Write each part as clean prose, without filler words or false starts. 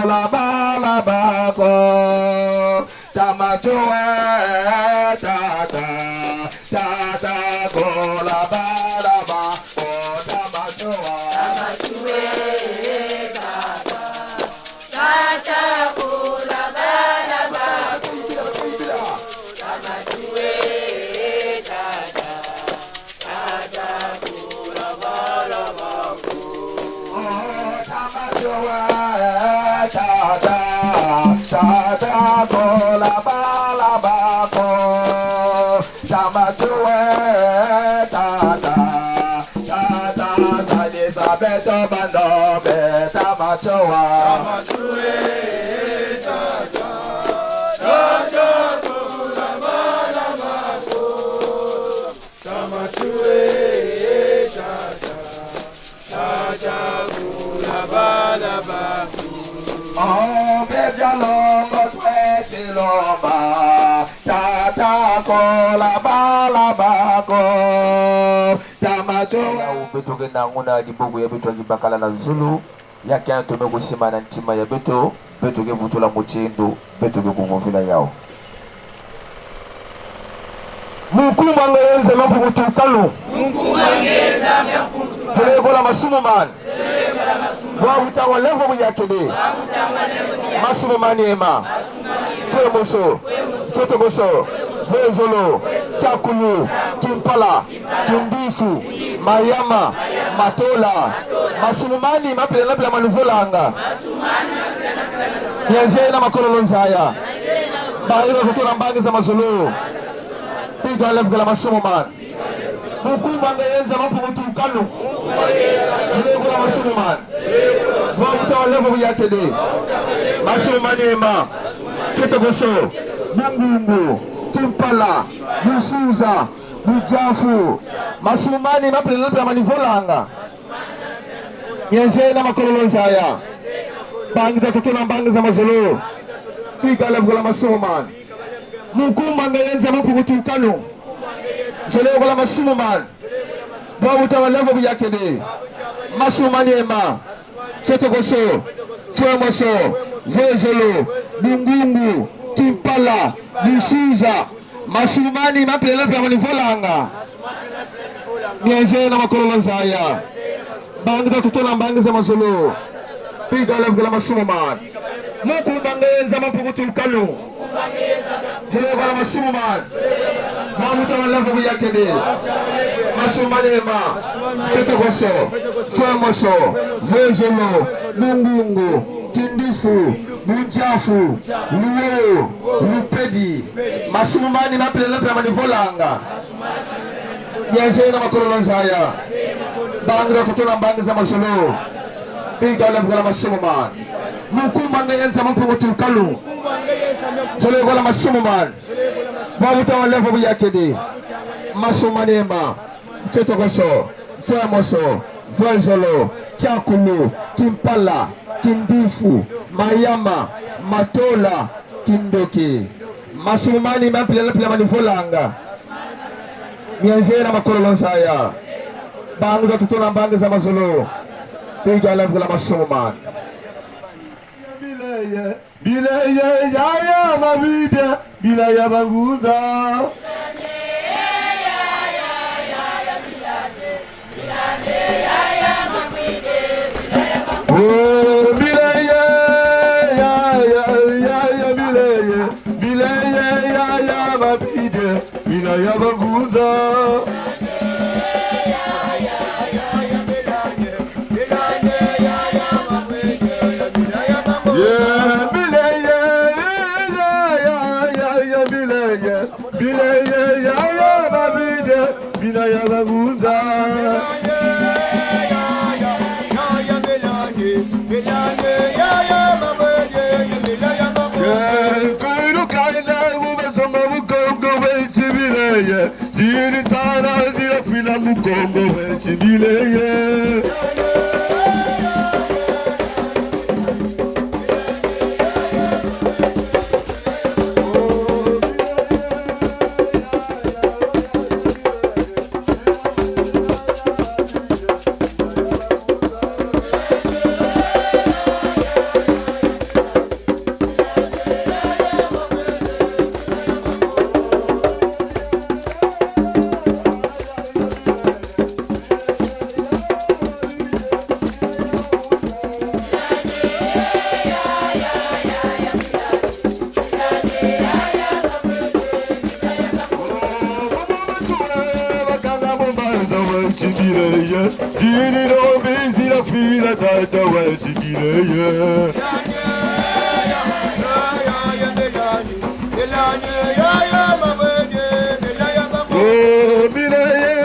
kola bala bako tamachue tata tata kola bala bako tamachue tata tata kola bala bako tamachue tata tata kola bala bako tata tata kola bala bako tamachue tata tata tadisa beto bando beta machua tamachue tata tata kola bala bako tamachue tata tata kola bala bako oh beja longo twete lomba tata kola bala bako tamachua beto genda nguna libugu ya beto zibakala na Zulu yake anatome kusima na ntima ya beto beto ge vutula muchindo beto ge kuvuvila yao Mukuma ngeze mapu kutukalo Mukuma ngeze mapu kutukalo Telekola masumu man Wabuta walevo muyakede Masumu maniema Fwe moso Toto moso Fwe zolo Chakulu Kimpala Kindifu Mayama Matola Masumu mani mapila napila manuvolanga Yenze na makololo nzaya Bahira kutura mbangi za mazulu Piga levu kala masumu man Mukuma ngeze mapu kutukalo Telekola masumu man Wabuta walevo muyakede Masumu maniema Chete goso Bungungu Kimpala Nusuza Nujafu Masumani napila manivolanga Yenze na makololo nzaya Bangi za tutula mbangi za mazulu Pika levu kala masumu man Mukuma ngayenza mapu kutukano Joleo kala masumu man Wabuta walevo muyakede Masumu maniema Chete goso Fwe moso Vezolo Bungungu Kimpala Nusuza Masumani napila manivolanga Yenze na makololo nzaya Bangi za tutula mbangi za mazulu Piga levu kala masumu man Mukuma ngayenza mapu kutukano Joleo kala masumu man Wabuta walevo muyakede Masumu maniema Chete goso Fwe moso Vezolo Bungungu Kindifu Nujafu Luo Lupedi Masumani napila manivolanga Yenze na makololo nzaya Bangi za tutula mbangi za mazulu Piga levu kala masumu man Mukuma ngayenza mapu kutukano Joleo kala masumu man Wabuta walevo muyakede Masumu maniema Chete goso Fwe moso Vezolo Chakulu Kimpala Kindifu Mayama Matola Kindoki Masumani napila manivolanga Yenze na makololo nzaya Bangi za tutula mbangi za mazulu Piga levu kala masumu man Bileye Bileye yaya mabide Bileye baguza Oh bileye yaya bileye Bileye yaya mabide Bileye baguza Yeah, bileye yaya bileye Bileye yaya mabide Bileye baguza Dini no binti la fila tata wesi kileye. Oh, mileye,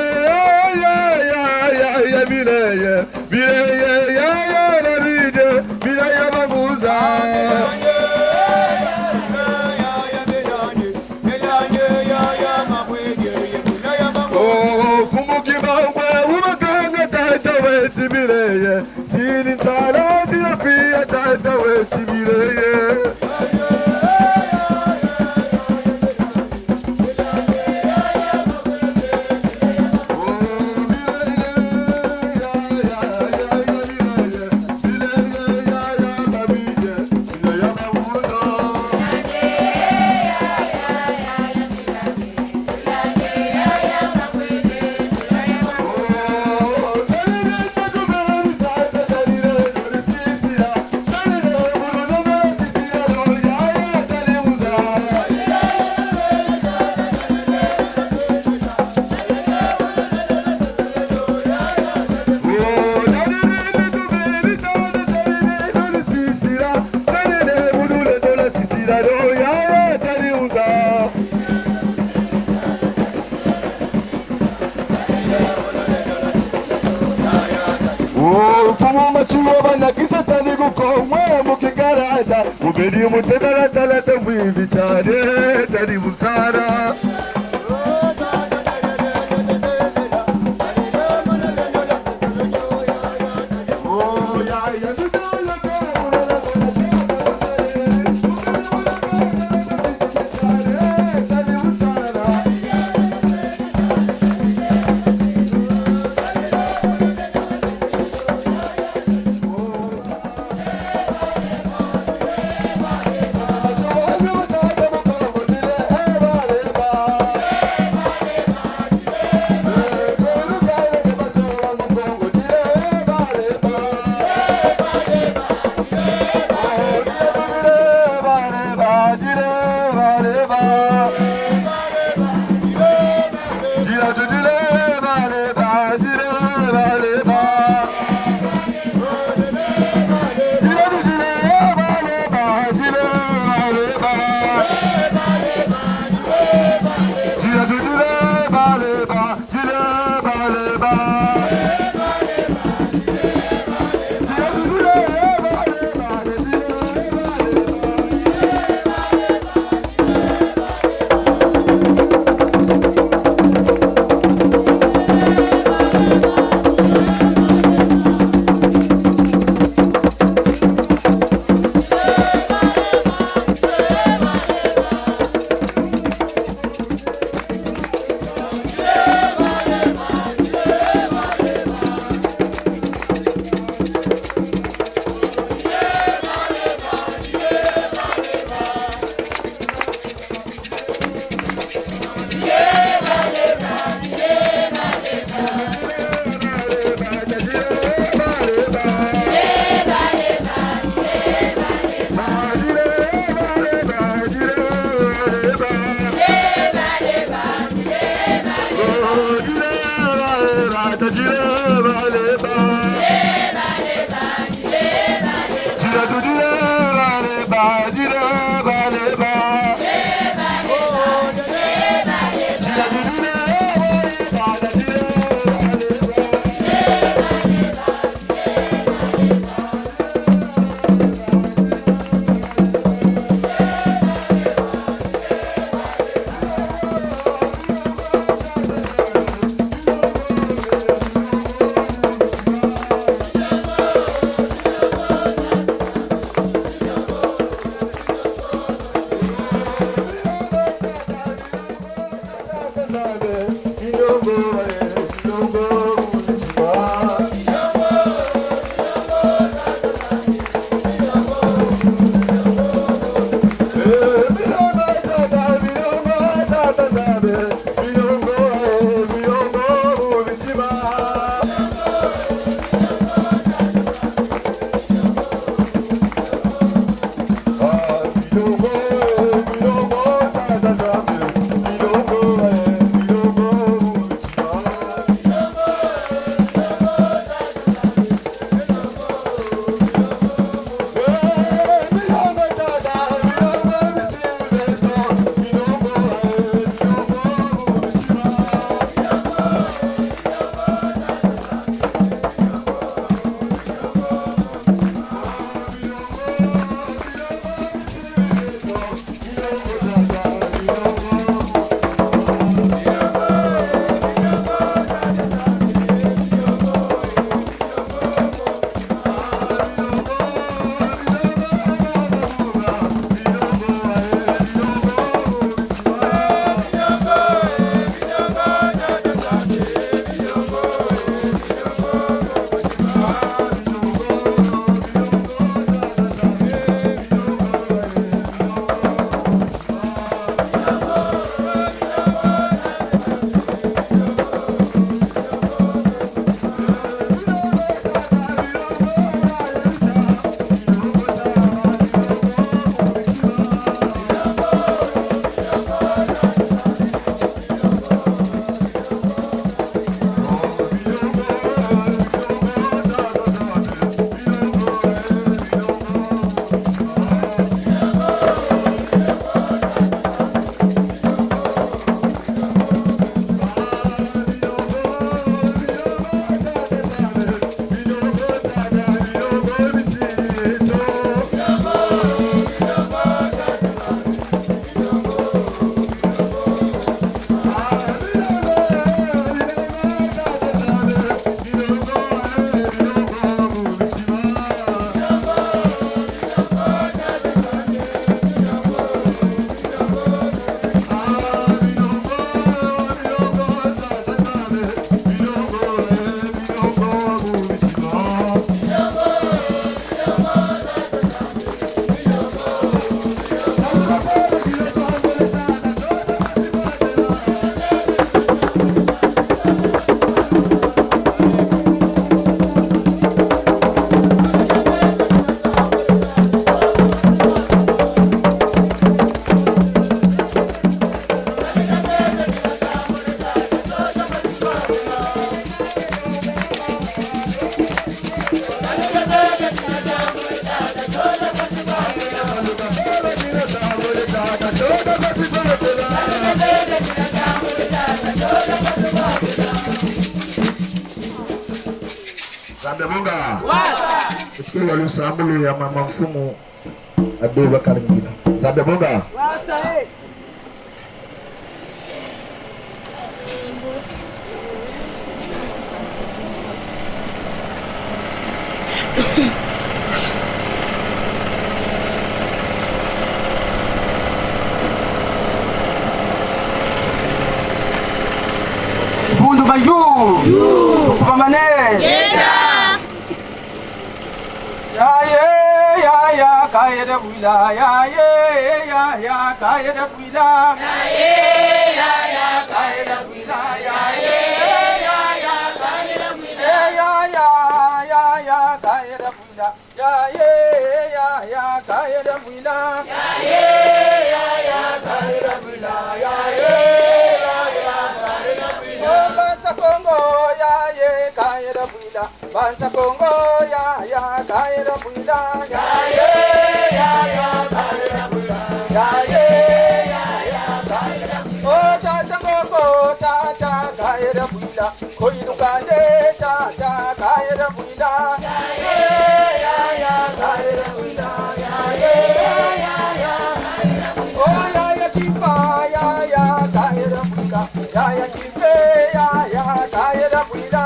ya mileye, mileye, ya la vide, mileye mamuza. Oh, kumuki mawe, umakanga tata wesi mileye, sini tala dina fia tata wesi mileye. Ubedi mutebala talata mwivi chane tani musara. Vale. Sio walisamule ya mama mfumo adoba kalingina. Sabe bonga? Wasa Bundu bayu kupamane ya kayede buila ya kayede buila ya kayede buila ya kayede buila ya kayede buila ya kayede buila Kongo ya kayede buila Bansa Kongo ya kayede buila ya kayede buila Oh tata Kongo tata kayede buila Koyidu kande tata kayede buila ya kayede buila Oh ya kipa ya kayede buila ya kipe ya kayede buila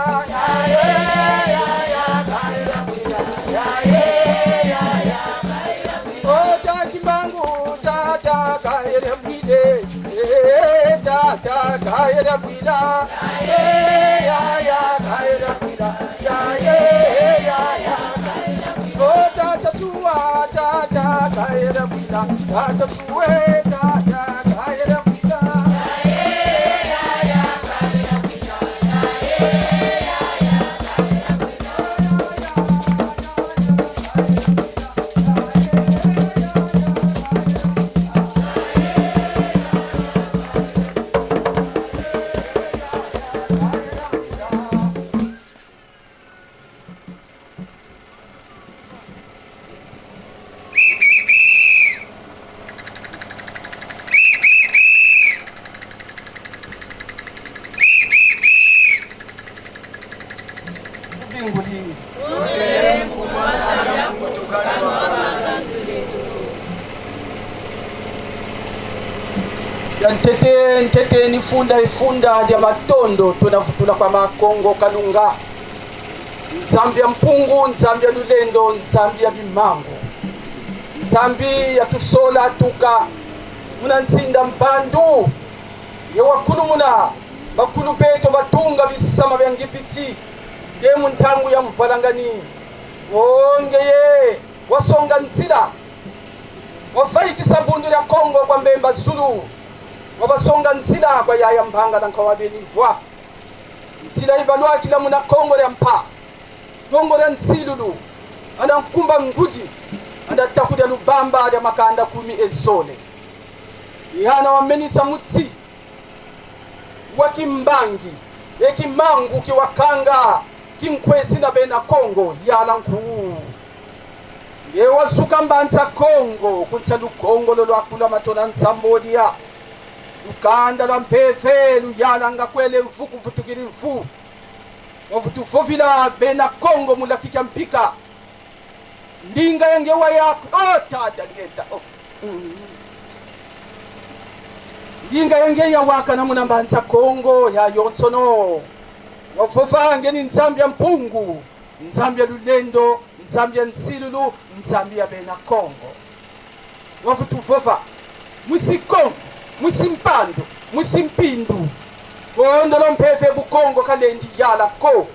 Oh tati bangu tata kayede buile tata kayede buila ya kayede buila Oh tata suwa tata kayede buila tata suwe tata kayede buila Ntete ni ifunda ya matondo tunavutula kwa makongo kalunga Zambia mpungu, Zambia lulendo, Zambia bimango Zambia tusola tuka muna nzinda mpandu wakulu muna bakulu beto batunga bisama bya ngipiti demu ntangu ya mvalangani ongeye wasonga nzira wafaiti sabundu ya Kongo kwa mbemba Zulu wabasonga nzira kwa yaya mpanga na nkawabenivwa nzira ibalwa kila muna Kongo ya mpa Kongo ya nsilulu anda nkumba ngudi anda takuja lubamba ya makanda 10 ezole ihana wamenisa mutsi wakimbangi ekimangu kiwakanga kinkwezi na bena Kongo yala nkuu yewazuka mbanza Kongo kunsa lukongo lolwakula matona nsambodia ukanda la mpefe luyala nga kwele mfuku futukiri mfu wafutu fofila bena Kongo mulakika mpika ndinga yangewa yako tata ngeta ndinga yangeya waka na muna mbanza Kongo ya yonsono wafofa ngeni Nzambia mpungu Nzambia lulendo Nzambia nsilulu Nzambia bena Kongo wafutu fofa musikongo musimpando musimpindu kondolo mpefe bukongo kalendi yala ko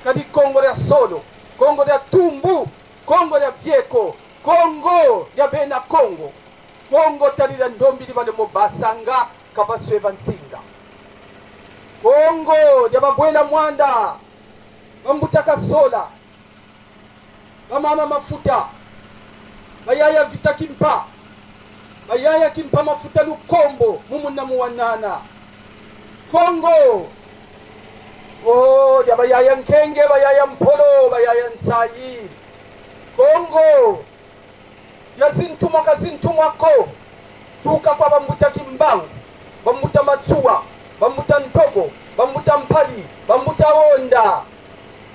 kadi Kongo ya solo Kongo ya tumbu Kongo ya bieko Kongo ya bena Kongo Kongo talila ndombi libale mobasanga kabaswe bansinga Kongo ya babwela mwanda bambutaka sola bamama mafuta bayaya vitakimpa bayaya kimpa mafuta lukombo mumuna muwanana Kongo ya bayaya nkenge bayaya mpolo bayaya nsayi Kongo ya zintumwa kazintumwako tuka kwa bambuta kimbangu bambuta matsuwa bambuta ntogo bambuta mpali bambuta onda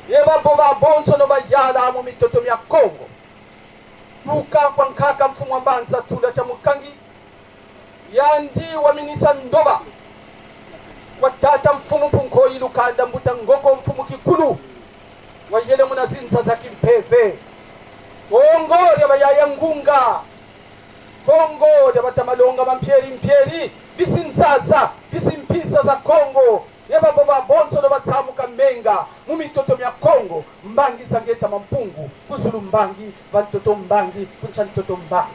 Eba boba bonso no bayala mu mitoto mya Kongo. Luka kwa nkaka mfumu wa Mbanza tula cha Mukangi. Yandi wa minisa Ndoba. Watata mfumu Punkoyi Lukanda Mbuta Ngoko mfumu Kikulu. Wayele munazinza za Kimpeve. Kongo ya bayaya Ngunga. Kongo ya batamalonga mpyeri bisinzaza bisimpisa za Kongo. Yeba boba bonso no batsamuka menga mu mitoto mya Kongo. Mbangi sangeta mampungu kuzulu mbangi vantoto mbangi kunchantoto mbangi.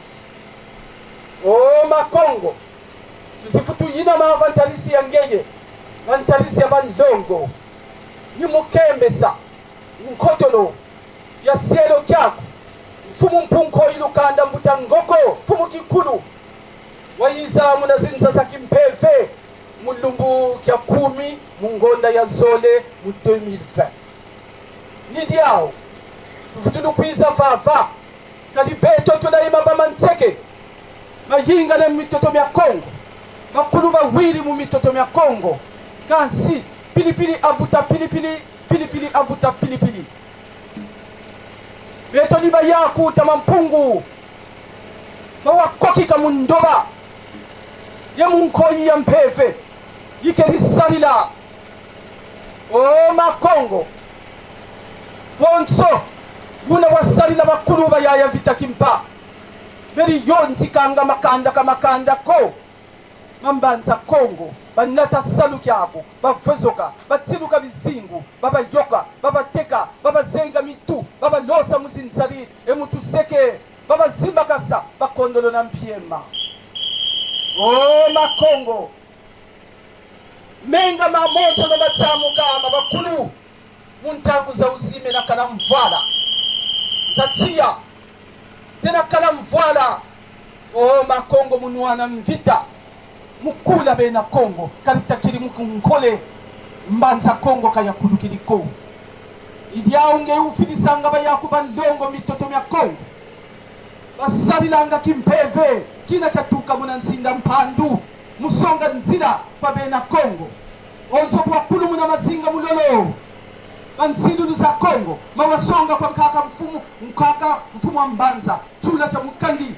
O Makongo tusifutu yina mavantarisi ya ngeye vantarisi ya bandongo ni mukembesa nkotolo ya sielo kyako mfumu Mpunkoyi Lukanda Mbuta Ngoko mfumu Kikulu wayiza munazinza za Kimpeve mulumbu kya 10 mungonda ya Zole mu 2020 nidi yao tufutu kwiza vava kalibeto tunaima bamantseke mayinga na mitoto mya Kongo makulu bawili mu mitoto mya Kongo kansi pilipili abuta pilipili abuta pilipili beto ni bayaku tamampungu bawakokika mu Ndoba ya Munkoyi ya Mpeve yikerisalila o Makongo bonso muna wasalila bakulu bayaya vitakimpa beri yonzi kanga makanda ko Mambanza Kongo banata salu kyabo bavezoka batsiluka bizingu babayoka babateka babazenga mitu babalosa muzinzali emutuseke babazimbakasa bakondolo na mpiema o Makongo menga mamoto no batsamuka bakulu muntangu za uzime na kala mvala tatia zena kala mvala o Makongo munuana mvita mukula bena Kongo kalitakiri mukunkole Mbanza Kongo kaya kulukiliko idiaunge ufilisanga bayakuba ndongo mitoto mya Kongo basalilanga Kimpeve kina katuka munanzinda mpandu musonga nzira kwa bena Kongo onzo bwakulu muna mazinga mulolo banzindu za Kongo mawasonga kwa nkaka mfumu wa Mbanza chula cha Mukangi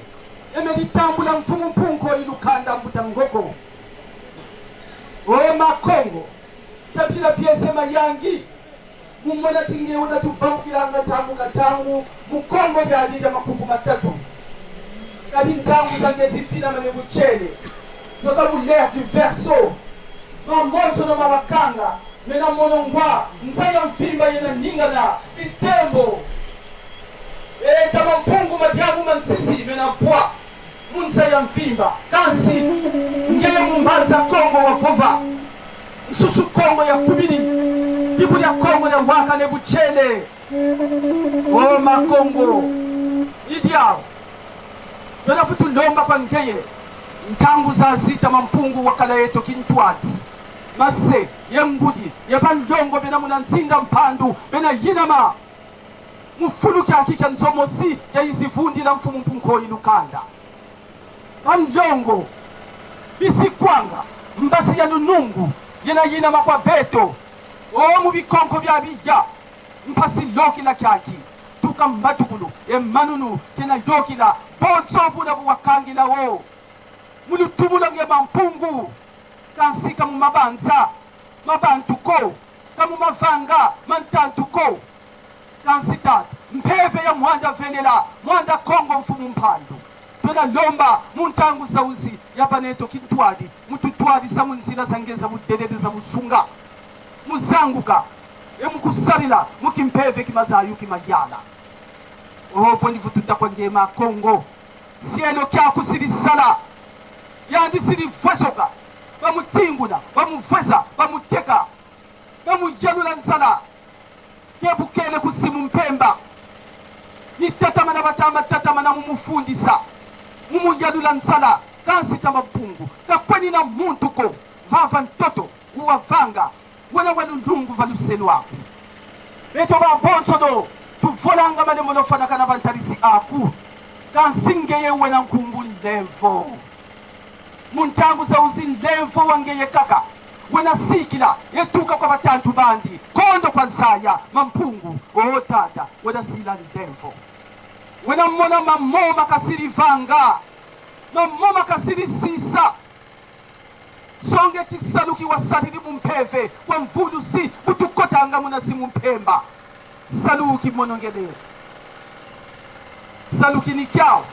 emelitambula mfumu Mpunkoyi Lukanda Mbuta Ngoko o Makongo tapila piese mayangi mumona tingeona tubamukilanga tangu mukongo yalija makuku matatu kadi ntangu zangezifina mane buchele noka mulea diverso mamoto no mawakanga mena monongwa nzaya mfimba yena ningana itembo tamampungu madiamu mansisi mena mpwa munza ya mfimba kansi ngeye Mumbanza Kongo wavuva msusu Kongo ya kubili bibu ya Kongo ya waka ne buchele o Makongo idiao yona futu lomba kwa ngeye ntangu za zita mampungu wakala yeto kintwati mase yengudi yabandongo bena munanzinda mpandu bena yinama mufulu kyakika nzomosi ya izivundi na mfumu Mpunkoyi Lukanda Anjongo bisikwanga mbasi ya nunungu yina makwa beto o mu bikonko bya bijja mpasi loki la kyaki tuka matukulu emanunu kena yoki la bonso buna buwakangi la wo mulutubula nge mampungu kansika mu Mabanza mabantuko kamu mavanga mantantuko kansitata Mpeve ya mwanda velela mwanda Kongo mfumu mpandu pena lomba muntangu sauzi yabaneto kintwali mututwali sa munzira zangeza mudelele za musunga muzanguka emukusalila mukimpeve kimazayu kimajala opo ndivu tutakwa ngema Kongo sielo kyaku silisala yandi silifwesoka bamutinguna bamufweza bamuteka bamujalula nzala kebukele kusimu Mpemba nitatamana batama tatamana mumufundisa mumujalula nzala kansita mapungu kakweni na muntu ko vava ntoto uwavanga wena wenu ndungu valusenu wako eto babonso do tuvolanga mane monofanaka na vantarisi aku kansingeye wena nkumbu levo muntangu za uzi levo wangeye kaka wenasikila yetuka kwa batantu bandi kondo kwa zaya mampungu tata wedasila ndemvo wenamona mamoma kasiri vanga mamoma kasiri sisa songe chisaluki wasatiri mumpeve wa mvulu si butukotanga munasi mumpemba saluki monongede saluki ni kyao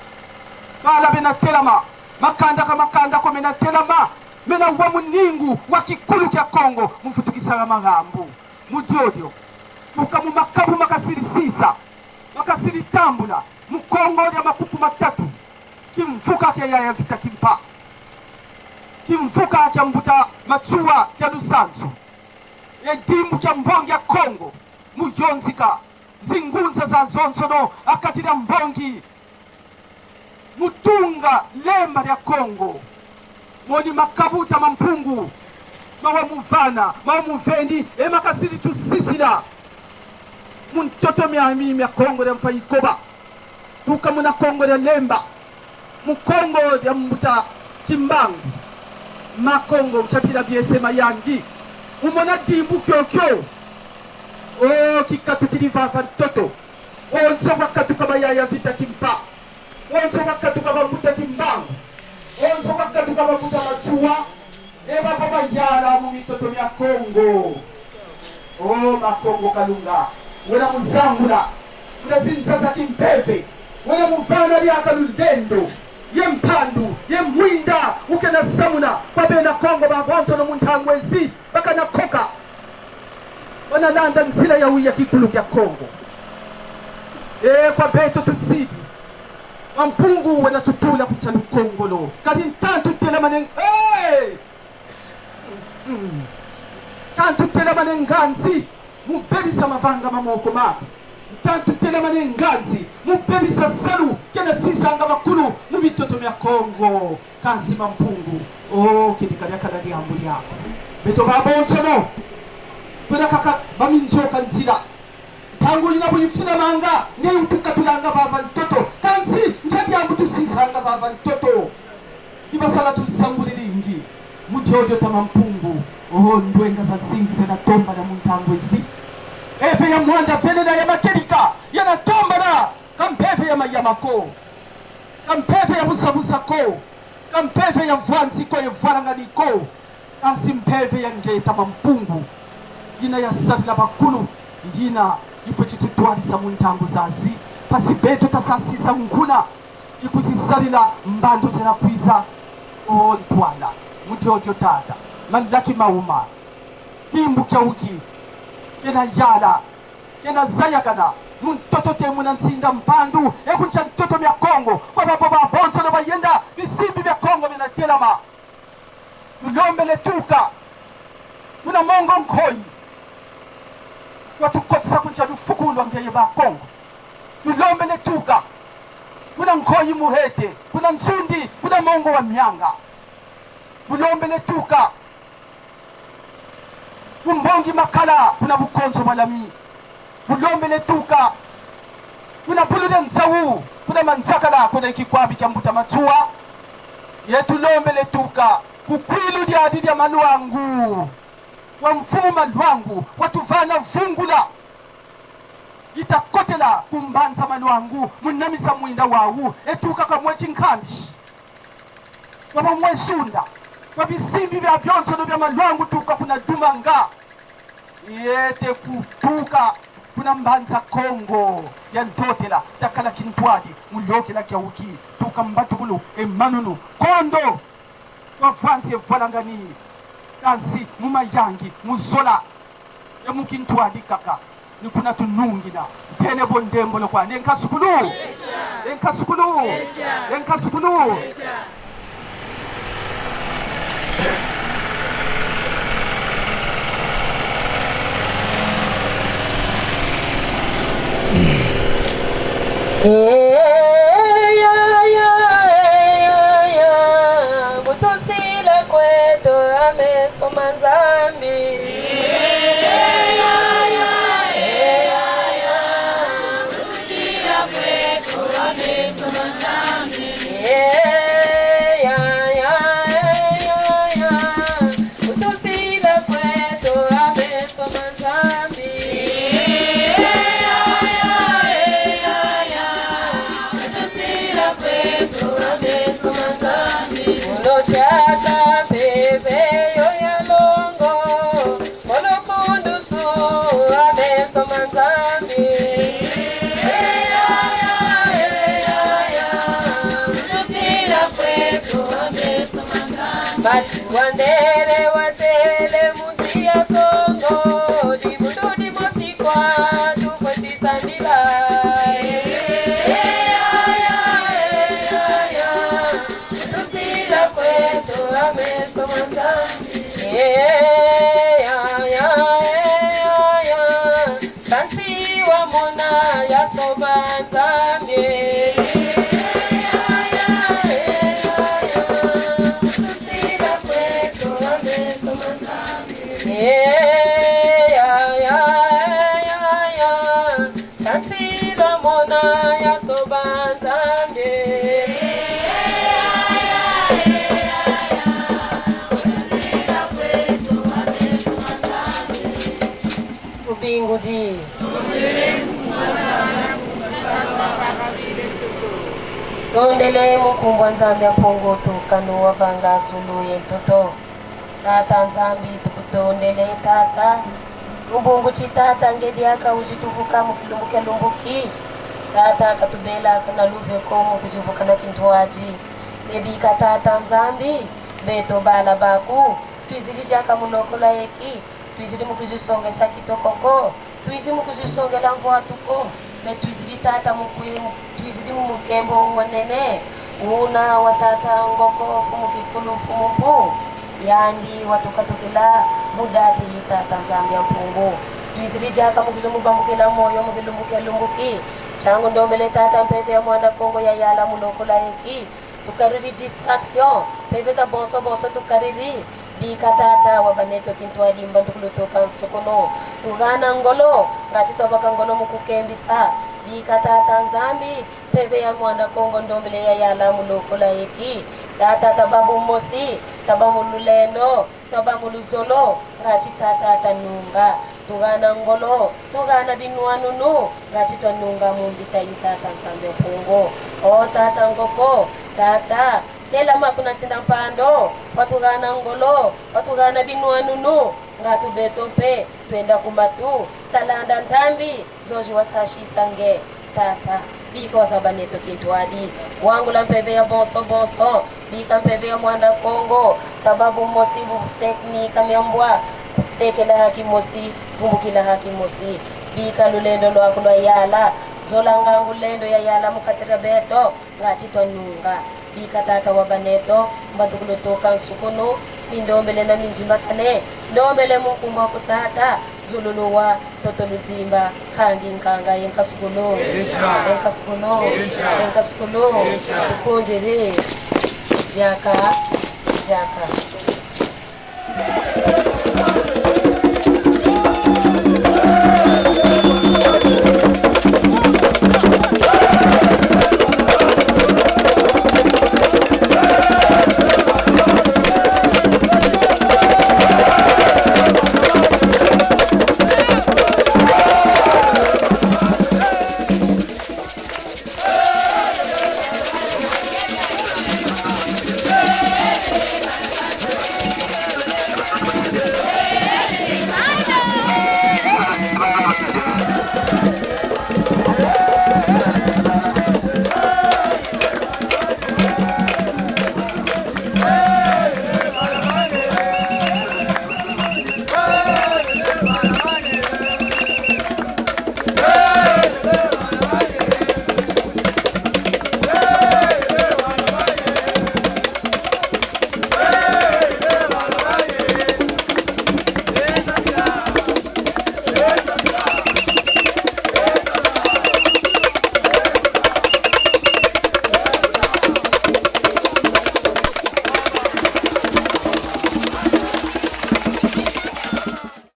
bala bena telama makanda ko mena telama mena wa muningu wa kikulu kya Kongo mfutukisanga magambo mudyodio mukamu makabu makasiri sisa makasiri tambula mukongo ya makupu matatu kimfuka kya ya vita kimpa kimfuka kya mbuta matsuwa kya lusanzu edimbu kya mbongi ya Kongo muyonzika zingunza za zonzono akatira mbongi mutunga lemba lya Kongo moni makabuta mampungu mawa muvana mawa muvendi emakasiri tusisila muntoto mimi ya Kongo ya mfayikoba tuka muna Kongo ya lemba mukongo ya mbuta kimbangu makongo mchapila biesema yangi umona dimbu kyokyo kikatu kilivafa ntoto onsoka katu kama ya vita kimpa onsoka katu kama mbuta kimbangu onsoka katu kama mbuta machua eba kama yala mumitoto ya Kongo makongo kalunga wena muzangula wena zinzaza kimpeve wena muvana lyaka lulendo ye mpandu ye mwinda ukena samuna kwa bena Kongo babonzo no muntangwezi bakana koka wanalanda nzila ya uya kikulu kya Kongo kwa beto tusidi mampungu wanatutula kuchana Kongo lo kati ntantu tela manen tantu tela manen nganzi mubebisa mavanga mamoko mako tantu tela manen nganzi mubebisa salu kena sisanga makulu mubitoto mya Kongo kanzi mampungu kidikanya kana diambuli yako beto babonzo no kuna kaka baminzoka nzira tangu inapo yifuna manga ne utuka tulanga baba ntoto kanzi njati ambu tusisanga baba ntoto ibasala tusanguriringi mujojo tamampungu ndwenga za zingi zena tomba na muntangwezi efe ya mwanda feneda ya makerika yana tomba na kampefe ya mayamako kampefe ya busabusa ko kampefe ya mvanzi ko ya varanganiko asimpefe ya ngeta mampungu yina ya sarila bakulu yina ifuchitutwalisa muntangu zazi pasibeto tasasisa nkuna ikusisarila mbandu zena kwiza ntwala mujojo tata malaki mauma timbu kyauki kena yala kena zayagana muntoto temuna nsinda mpandu ekuncha ntoto mya Kongo kwa baba bonzo no bayenda bisimbi bya Kongo mina telama ulombele tuka muna mongo nkoi watukotsa kuncha lufukulwa ngeye ba Kongo ulombele tuka kuna nkoi muhete kuna nsundi kuna mongo wa myanga ulombele tuka umbongi makala kuna bukonzo malami ulombele tuka kuna bulude nzawu kuna manzakala kuna ikikwabi kya mbuta matsua yetu lombele tuka kukwilu dia adidi ya maluangu wa mfumu maluangu watuvana vungula itakotela kumbanza maluangu munamisa mwinda wawu etuka kamwechi nkambi waba mwesunda wabisimbi vya byonzo vya maluangu tuka kuna dumanga yete kutuka kuna mbanza Kongo ya ntotela takala kintwaji mulyokela kyauki tuka mbatukulu emanunu kondo wafansi efalangani kansi mumayangi muzola emukintwaji kaka nikuna tunungina tene bondembolo kwa nenkasukulu Mutusila kwetu amesoma nzambi Mutusila Wandere watele muti ya Kongo, di budu di mosikwa, tu poti sambila. Tusila kwetu amesoma nzambi. Kansi wa mona ya soma nzambi. Kansila mona ya sobanzambe. Ubingu di tondele mukumbwa nzambe apongoto kanuwa vanga sulu yentoto tata nzambi tukutondele tata Mbungu chitata ngedi aka ujituvuka mukilumbuke lumbuki tata katubela kana luve komu kujivuka na kintuaji bebi katata nzambi beto bala baku tuizidi jaka munokola yeki tuizidi mukuzisonge sakitokoko tuizidi mukuzisonge lamvo atuko me tuizidi tata mukuimu tuizidi mukembo wanene una watata ngoko fumukikulu fumupu yandi watukatukila mudati tata nzambi ya mpungu tuizidi jaka mukuzumubambukila moyo mukilumbuke lumbuki changu ndombele tata mpepe ya mwanda Kongo ya yala mulokola yeki tukariri distraction pepe ta bonso bonso tukariri bika tata wabaneto kintuadi mbandukulutoka nsokono tugana ngolo ngachito baka ngolo mukukembisa bika tata nzambi pepe ya mwanda Kongo ndombele ya yala mulokola yeki tata tababu mosi tabamu lulendo tabamu luzolo ngachi tata tanunga tugana ngolo tugana binuanunu ngachi tanunga mumbita itata nzambe pungo o tata ngoko tata tela makuna tsinda mpando watugana ngolo watugana binuanunu ngatu betope twenda kumatu talanda ntambi zoji wasashisange tata bika wasabaneto kintuadi wangu la mpeve ya bonso bonso bika mpeve ya mwanda Kongo tababu mosi busekmi kamyambwa sekela haki mosi vumbukila haki mosi bika lulendo lwako lwa yala zolanga ngulendo ya yala mukatira beto ngachitwa nunga bika tata wabaneto mbatukulotoka nsukuno mindombele na minjimbakane ndombele mukumba kutata zululuwa totoluzimba kangi nkanga yenkasukulo tukunjere jaka